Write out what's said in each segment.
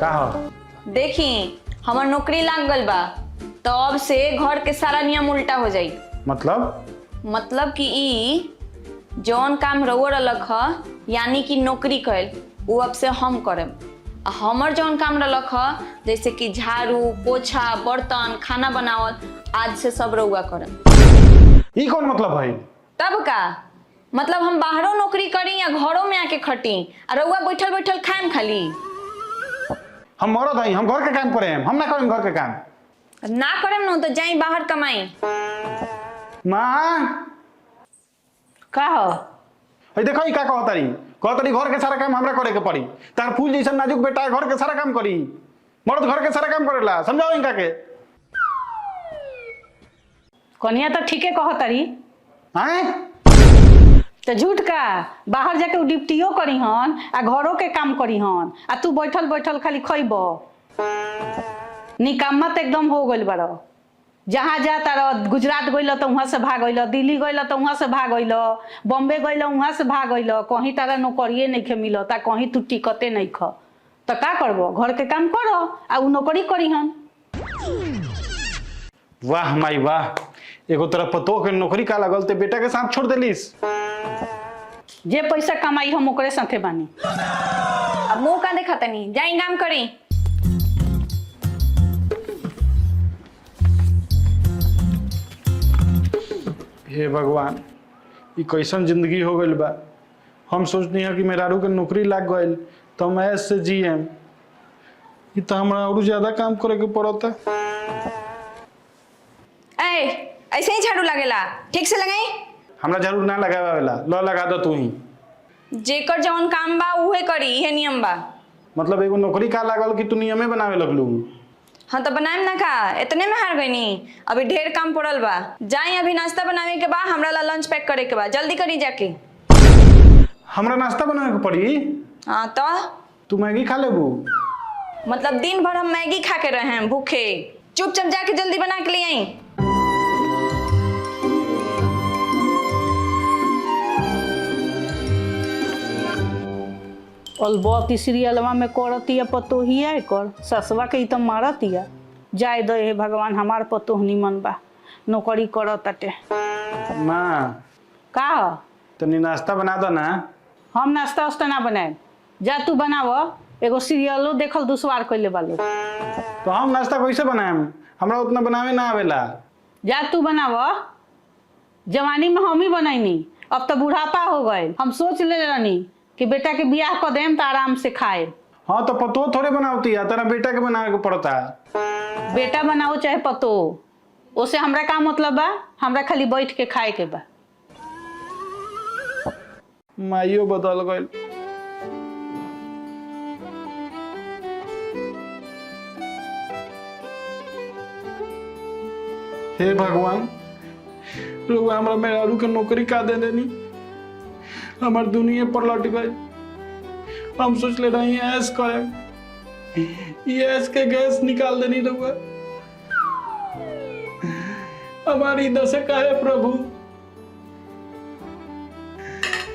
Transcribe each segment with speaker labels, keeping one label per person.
Speaker 1: का हो?
Speaker 2: देखी हमार नौकरी लाग गल बा तो अब से घर के सारा नियम उल्टा हो जाई। मतलब कि ई जौन काम रउआ रलक ह यानी कि नौकरी कैल वो अब से हम करम। हमर जौन काम रलक ह जैसे कि झाड़ू पोछा बर्तन खाना बनावल आज से सब रउआ करम।
Speaker 1: ई कौन मतलब है?
Speaker 2: तब का मतलब हम बाहरों नौकरी करी या घरों में आके खटी और रउआ बैठल बैठल खाएम खाली।
Speaker 1: हम मरद हई, हम घर के काम करे हम ना करें घर के काम।
Speaker 2: ना करेम न तो जाई बाहर कमाई।
Speaker 1: माँ
Speaker 2: का हो?
Speaker 1: हई देखो ई का कहतरी घर के सारा काम हमरा करे के पड़ी। तार फूल जैसा नाजुक बेटा घर के सारा काम करी। मर्द घर के सारा काम करेला, समझाओ इनका के।
Speaker 3: कन्या तो ठीके कहतरी।
Speaker 1: हैं?
Speaker 3: तो झूठ का बाहर जाके ड्यूटियो करी हन आ घरों के काम करी हन आ तू बैठल बैठल खाली खइब। निकम्मा तो एकदम हो गइल बारो। जहाँ जा तारा गुजरात गइल तो वहाँ से भाग गइल, दिल्ली गइल तो वहाँ से भाग गइल, बॉम्बे गइल वहाँ से भाग गइल, कहीं तारा नौकरिए नहीं खे मिलता, कहीं तू टिकते नहीं ख तो का करबो? घर के काम करो आ उ नौकरी करी हन।
Speaker 1: वाह माई वाह, एगो तरफ पतो के नौकरी का लगल ते बेटा के साथ छोड़ देलिस।
Speaker 3: जे पैसा कमाई हम ओकरे साथे बानी।
Speaker 2: अब मुंह का देखा तनी जाई काम करी।
Speaker 1: हे भगवान, ये कैसन जिंदगी हो गइल बा। हम सोचनी है कि मेहरारू के नौकरी लाग गइल तो हम ऐसे से जियम। ये तो हमरा और ज्यादा काम करे के पड़ता।
Speaker 2: ए ऐसे ही झाड़ू लगेला, ठीक से लगाई।
Speaker 1: हमरा झाड़ू ना लगावेला, लो लगा दो तू ही।
Speaker 2: जेकर जौन काम बा उहे करी, इहे नियम बा।
Speaker 1: मतलब एगो नौकरी का लागल कि तू नियमे बनावे लगलू?
Speaker 2: हाँ तो बनाएम ना का, इतने में हार गईनी। अभी ढेर काम पड़ल बा। जाई अभी नाश्ता बनावे के बा, हमरा ला लंच पैक करे के बा, जल्दी करी जाके।
Speaker 1: हमरा नाश्ता बनावे के पड़ी?
Speaker 2: हाँ तो
Speaker 1: तू मैगी खा लेबू?
Speaker 2: मतलब दिन भर हम मैगी खा के रहे हैं भूखे। चुपचाप जाके जल्दी बना के ले आई।
Speaker 3: अलबत सीरियलवा में करतिया पतोहिया कर ससवा के तो मारतिया। जाए दे हे भगवान, हमार पतोह निमन बा, नौकरी करताटे।
Speaker 1: माँ
Speaker 3: का हो?
Speaker 1: तनी नाश्ता बना दो ना।
Speaker 3: हम नाश्ता उस्ता ना बनाए, जा तू बनाव। एगो सीरियलो देखल दुश्वार कैले बालो।
Speaker 1: तो हम नाश्ता कैसे बनाएम? हमरा उतना बनावे ना आवेला।
Speaker 3: जा तू बनाव। जवानी में हम ही बनैनी, अब तो बुढ़ापा हो गए। हम सोच ले रहनी कि बेटा के बियाह कर देम तो आराम से खाए।
Speaker 1: हाँ तो पतो थोड़े बनावती है, तेरा बेटा के बनावे को पड़ता है।
Speaker 3: बेटा बनाओ चाहे पतो, उसे हमरा का मतलब बा? हमरा खाली बैठ के खाए के बा।
Speaker 1: माइयो बदल गइल। हे भगवान, लोग हमरा मेहरारू के नौकरी का दे देनी। हमार दुनिया पर लट गई। हम सोच ले रही ऐस करे, ये ऐस के गैस निकाल देनी रहुआ। हमारी दशा का है प्रभु।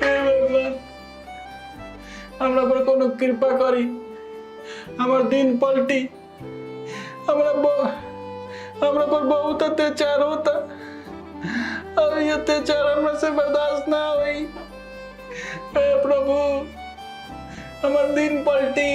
Speaker 1: हे भगवान, हमरा पर कोनो कृपा करी, हमार दिन पलटी। हमरा पर बहुत अत्याचार होता और ये अत्याचार हमरा से बर्दाश्त ना हुई। हे प्रभु, हमार दिन पलटी।